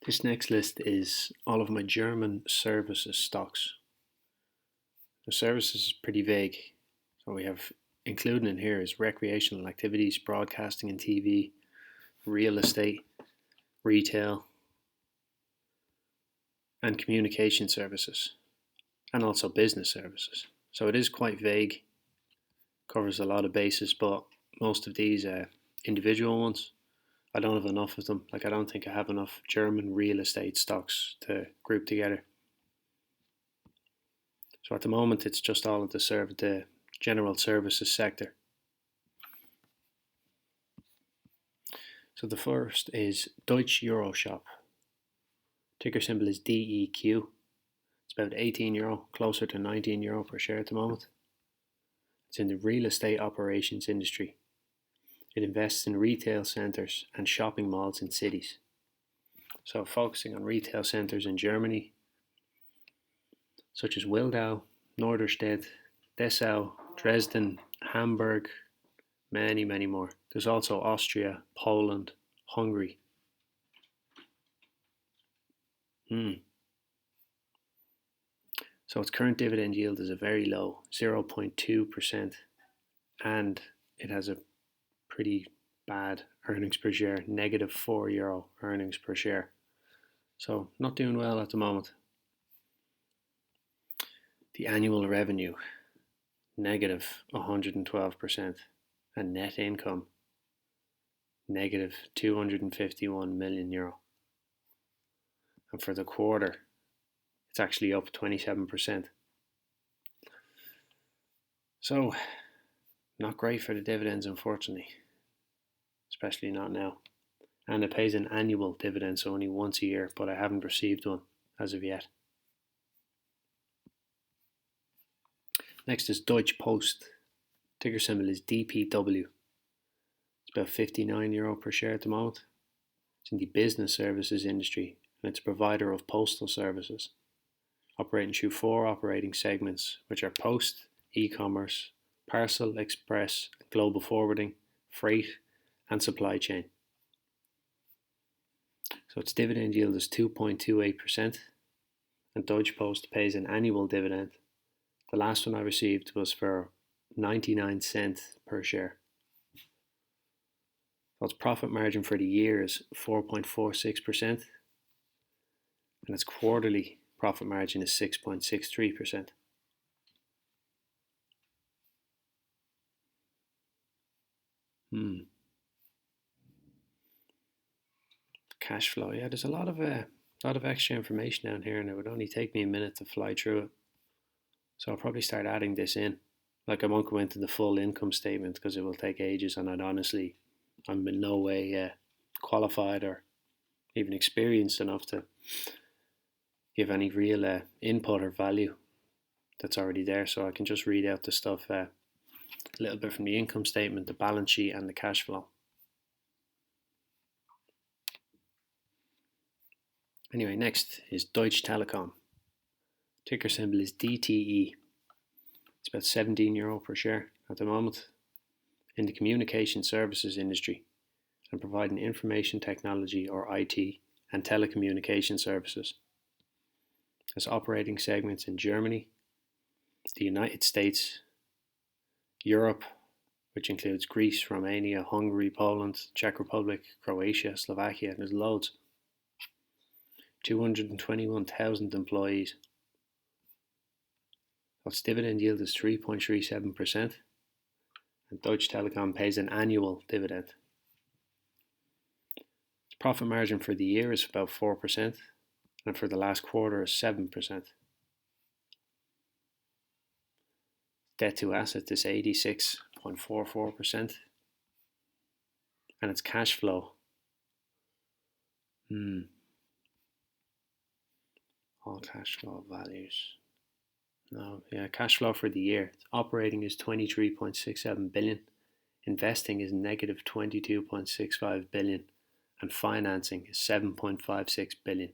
This next list is all of my German services stocks. The services is pretty vague, so we have included in here is recreational activities, broadcasting and TV, real estate, retail, and communication services, and also business services. So it is quite vague, covers a lot of bases, but most of these are individual ones. I don't have enough of them. I don't think I have enough German real estate stocks to group together. So at the moment, it's just all of the general services sector. So the first is Deutsche Euroshop. Ticker symbol is DEQ. It's about €18, closer to €19 per share at the moment. It's in the real estate operations industry. It invests in retail centres and shopping malls in cities. So focusing on retail centres in Germany, such as Wildau, Norderstedt, Dessau, Dresden, Hamburg, many more. There's also Austria, Poland, Hungary. So its current dividend yield is a very low 0.2%, and it has a pretty bad earnings per share, negative €4 earnings per share. So not doing well at the moment. The annual revenue, negative 112%, and net income, negative €251 million. And for the quarter, it's actually up 27%. So, not great for the dividends, unfortunately, especially not now. And it pays an annual dividend, so only once a year, but I haven't received one as of yet. Next is Deutsche Post. Ticker symbol is DPW. It's about €59 per share at the moment. It's in the business services industry, and it's a provider of postal services, operating through 4 operating segments, which are post, e-commerce, parcel, express, global forwarding, freight, and supply chain. So its dividend yield is 2.28%, and Deutsche Post pays an annual dividend. The last one I received was for 99 cents per share. So its profit margin for the year is 4.46%, and its quarterly profit margin is 6.63%. Cash flow. Yeah, there's a lot of extra information down here, and it would only take me a minute to fly through it. So I'll probably start adding this in. I won't go into the full income statement because it will take ages, and I'm in no way qualified or even experienced enough to give any real input or value that's already there. So I can just read out the stuff a little bit from the income statement, the balance sheet, and the cash flow. Anyway, next is Deutsche Telekom. Ticker symbol is DTE. It's about €17 per share at the moment, in the communication services industry and providing information technology or IT and telecommunication services. There's operating segments in Germany, the United States, Europe, which includes Greece, Romania, Hungary, Poland, Czech Republic, Croatia, Slovakia, and there's loads. 221,000 employees. Its dividend yield is 3.37%, and Deutsche Telekom pays an annual dividend. Its profit margin for the year is about 4%, and for the last quarter is 7%. Debt to assets is 86.44%, and its cash flow, all cash flow values. Cash flow for the year. Operating is 23.67 billion, investing is negative 22.65 billion, and financing is 7.56 billion.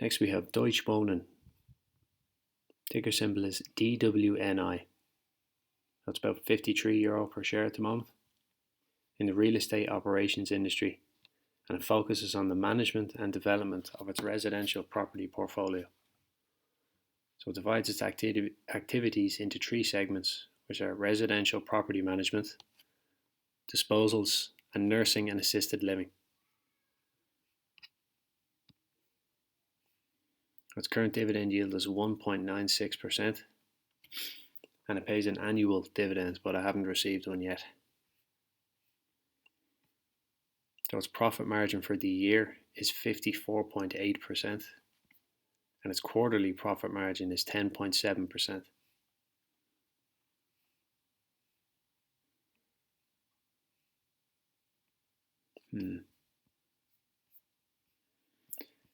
Next we have Deutsche Wohnen. Ticker symbol is DWNI. That's about €53 per share at the moment, in the real estate operations industry, and it focuses on the management and development of its residential property portfolio. So it divides its activities into three segments, which are residential property management, disposals, and nursing and assisted living. Its current dividend yield is 1.96%, and it pays an annual dividend, but I haven't received one yet. So its profit margin for the year is 54.8%, and its quarterly profit margin is 10.7%.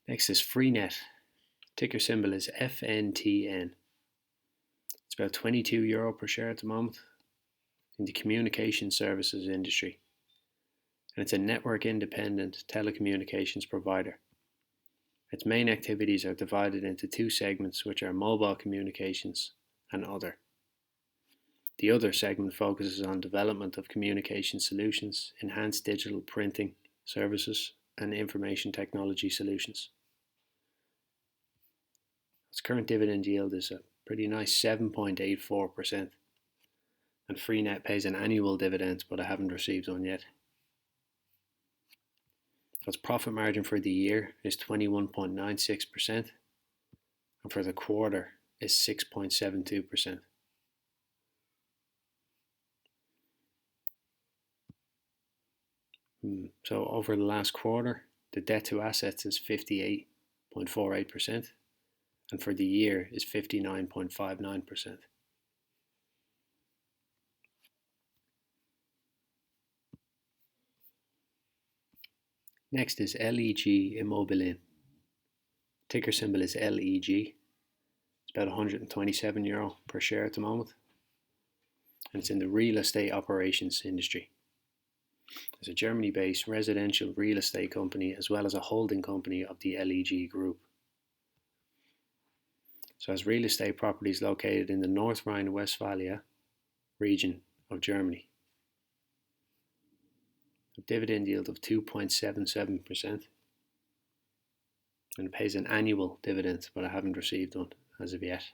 Next is Freenet. Ticker symbol is FNTN. It's about €22 per share at the moment, in the communication services industry, and it's a network independent telecommunications provider. Its main activities are divided into two segments, which are mobile communications and other. The other segment focuses on development of communication solutions, enhanced digital printing services, and information technology solutions. Its current dividend yield is a pretty nice 7.84%, and Freenet pays an annual dividend, but I haven't received one yet. Its profit margin for the year is 21.96%, and for the quarter is 6.72%. So over the last quarter, the debt to assets is 58.48%, and for the year is 59.59%. Next is LEG Immobillen. Ticker symbol is LEG. It's about €127 per share at the moment, and it's in the real estate operations industry. It's a Germany-based residential real estate company as well as a holding company of the LEG group. So it has real estate properties located in the North Rhine-Westphalia region of Germany. A dividend yield of 2.77%, and it pays an annual dividend, but I haven't received one as of yet.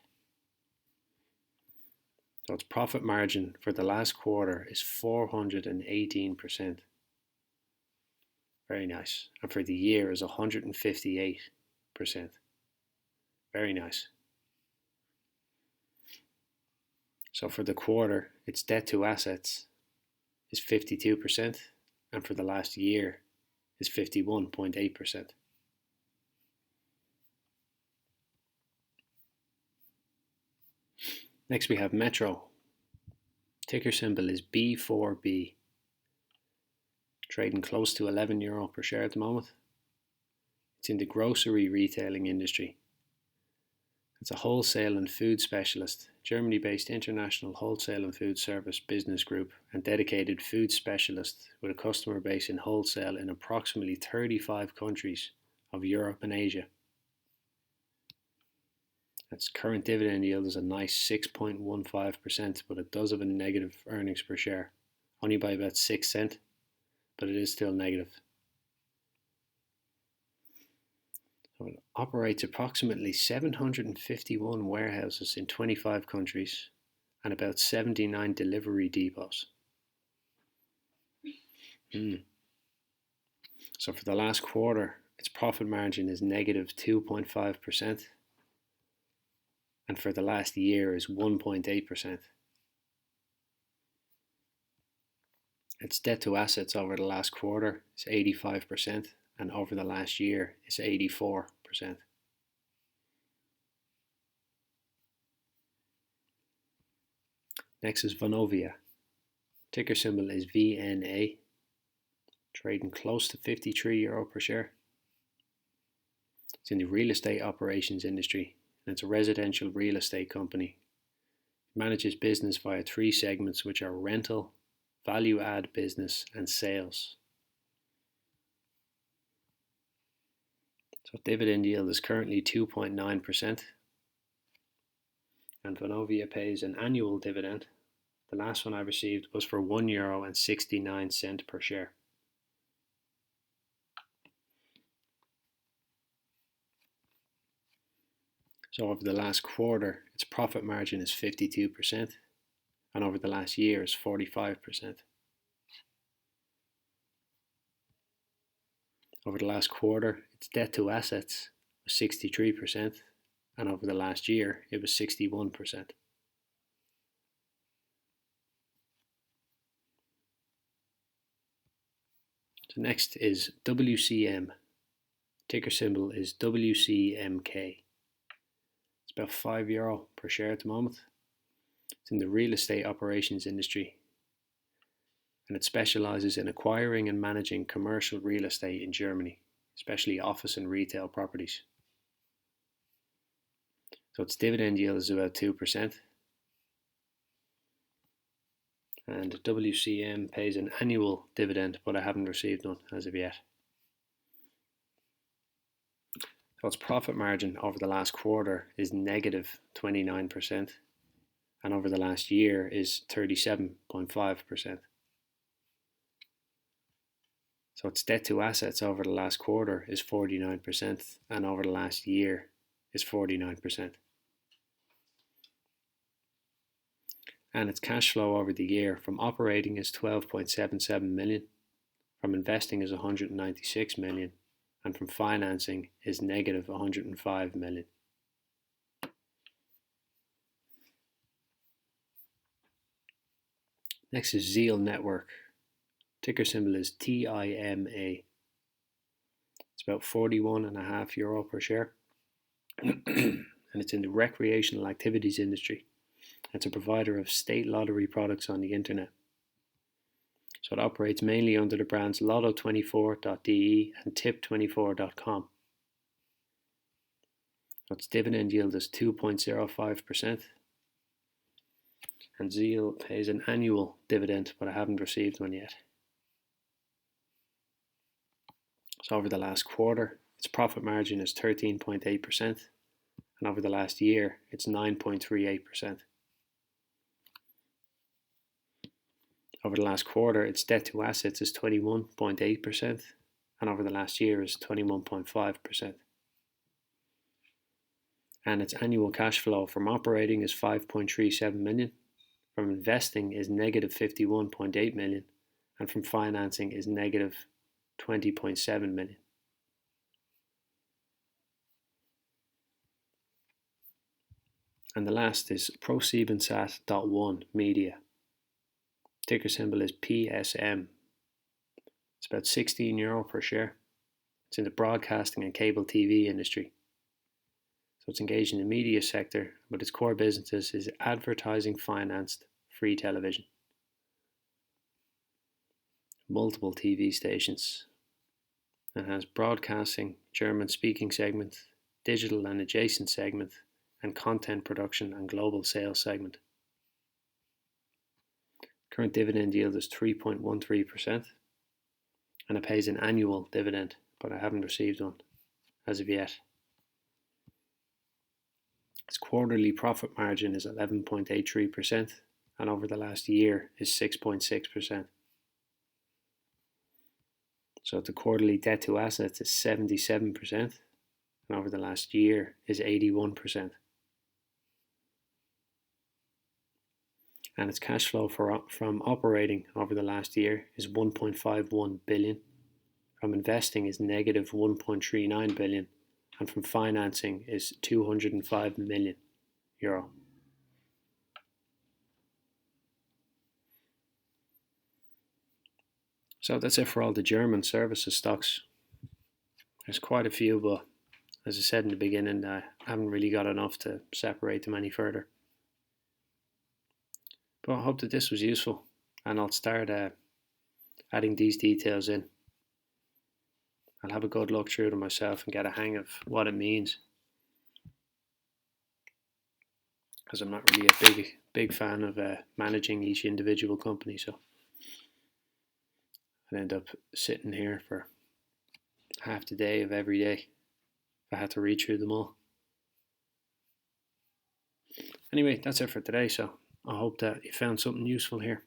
So its profit margin for the last quarter is 418%. Very nice. And for the year is 158%. Very nice. So for the quarter, its debt to assets is 52%, and for the last year is 51.8%. Next we have Metro. Ticker symbol is B4B. Trading close to €11 per share at the moment. It's in the grocery retailing industry. It's a wholesale and food specialist, Germany-based international wholesale and food service business group and dedicated food specialist with a customer base in wholesale in approximately 35 countries of Europe and Asia. Its current dividend yield is a nice 6.15%, but it does have a negative earnings per share, only by about 6 cents, but it is still negative. So it operates approximately 751 warehouses in 25 countries and about 79 delivery depots. So for the last quarter, its profit margin is negative 2.5%. And for the last year is 1.8%. Its debt to assets over the last quarter is 85%, and over the last year is 84%. Next is Vonovia. Ticker symbol is VNA. Trading close to €53 per share. It's in the real estate operations industry, and it's a residential real estate company. It manages business via three segments, which are rental, value add business, and sales. So dividend yield is currently 2.9%, and Vonovia pays an annual dividend The last one I received was for €1.69 per share. So over the last quarter, its profit margin is 52%, and over the last year is 45%. Over the last quarter, its debt to assets was 63%, and over the last year, it was 61%. So next is WCM. Ticker symbol is WCMK. It's about €5 per share at the moment. It's in the real estate operations industry, and it specializes in acquiring and managing commercial real estate in Germany, especially office and retail properties. So its dividend yield is about 2%. And WCM pays an annual dividend, but I haven't received one as of yet. So its profit margin over the last quarter is negative 29%, and over the last year is 37.5%. So its debt to assets over the last quarter is 49%, and over the last year is 49%. And its cash flow over the year from operating is 12.77 million, from investing is 196 million, and from financing is negative 105 million. Next is Zeal Network. Ticker symbol is TIMA. It's about €41.5 per share, and it's in the recreational activities industry. It's a provider of state lottery products on the internet. So it operates mainly under the brands Lotto24.de and Tip24.com. Its dividend yield is 2.05%. And Zeal pays an annual dividend, but I haven't received one yet. So over the last quarter, its profit margin is 13.8%, and over the last year, it's 9.38%. Over the last quarter, its debt to assets is 21.8%, and over the last year is 21.5%. And its annual cash flow from operating is 5.37 million, from investing is negative 51.8 million, and from financing is negative 20.7 million. And the last is Prosiebensat.1 Media. Ticker symbol is PSM. It's about €16 per share. It's in the broadcasting and cable TV industry. So it's engaged in the media sector, but its core business is advertising financed free television. Multiple TV stations. It has broadcasting, German speaking segment, digital and adjacent segment, and content production and global sales segment. Current dividend yield is 3.13%, and it pays an annual dividend, but I haven't received one as of yet. Its quarterly profit margin is 11.83%, and over the last year is 6.6%. So the quarterly debt to assets is 77%, and over the last year is 81%. And its cash flow from operating over the last year is 1.51 billion, from investing is negative 1.39 billion, and from financing is 205 million euro. So that's it for all the German services stocks. There's quite a few, but as I said in the beginning, I haven't really got enough to separate them any further. But I hope that this was useful, and I'll start adding these details in. I'll have a good look through them myself and get a hang of what it means, because I'm not really a big fan of managing each individual company, so I'd end up sitting here for half the day of every day if I had to read through them all. Anyway, that's it for today, so I hope that you found something useful here.